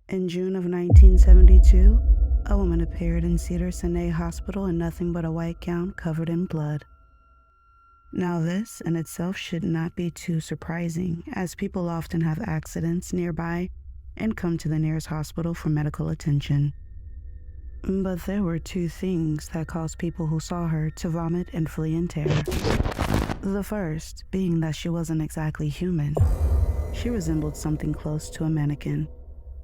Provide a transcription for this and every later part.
In June of 1972, a woman appeared in Cedars-Sinai Hospital in nothing but a white gown covered in blood. Now this in itself should not be too surprising, as people often have accidents nearby and come to the nearest hospital for medical attention. But there were two things that caused people who saw her to vomit and flee in terror. The first being that she wasn't exactly human. She resembled something close to a mannequin,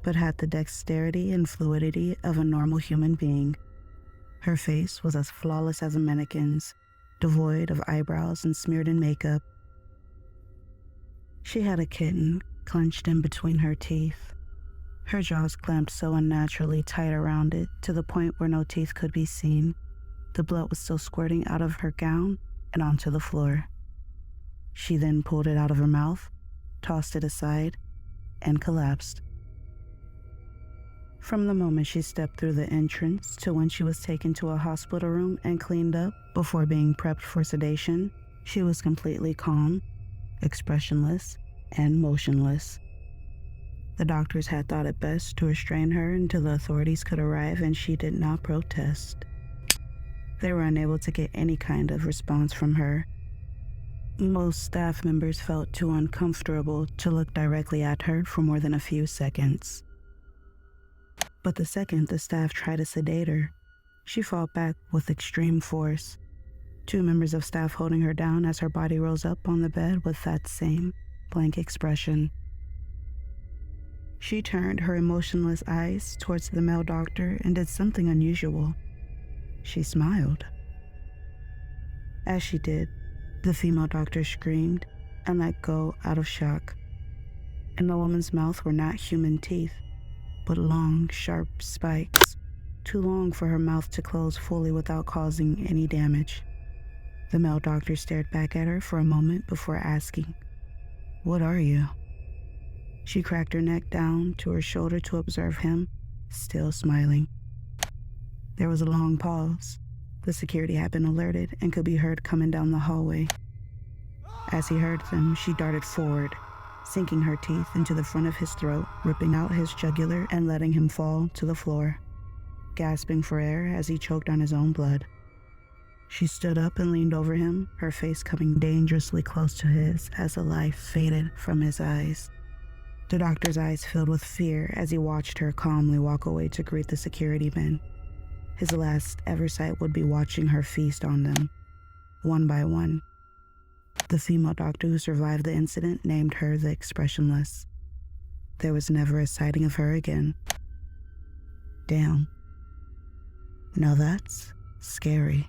but had the dexterity and fluidity of a normal human being. Her face was as flawless as a mannequin's, devoid of eyebrows and smeared in makeup. She had a kitten clenched in between her teeth, her jaws clamped so unnaturally tight around it to the point where no teeth could be seen. The blood was still squirting out of her gown and onto the floor. She then pulled it out of her mouth, tossed it aside, and collapsed. From the moment she stepped through the entrance to when she was taken to a hospital room and cleaned up before being prepped for sedation, she was completely calm, expressionless, and motionless. The doctors had thought it best to restrain her until the authorities could arrive, and she did not protest. They were unable to get any kind of response from her. Most staff members felt too uncomfortable to look directly at her for more than a few seconds. But the second the staff tried to sedate her, she fought back with extreme force, two members of staff holding her down as her body rose up on the bed with that same blank expression. She turned her emotionless eyes towards the male doctor and did something unusual. She smiled. As she did, the female doctor screamed and let go out of shock. In the woman's mouth were not human teeth, but long, sharp spikes, too long for her mouth to close fully without causing any damage. The male doctor stared back at her for a moment before asking, "What are you?" She cracked her neck down to her shoulder to observe him, still smiling. There was a long pause. The security had been alerted and could be heard coming down the hallway. As he heard them, she darted forward, sinking her teeth into the front of his throat, ripping out his jugular and letting him fall to the floor, gasping for air as he choked on his own blood. She stood up and leaned over him, her face coming dangerously close to his as the life faded from his eyes. The doctor's eyes filled with fear as he watched her calmly walk away to greet the security men. His last ever sight would be watching her feast on them, one by one. The female doctor who survived the incident named her the Expressionless. There was never a sighting of her again. Damn. Now that's scary.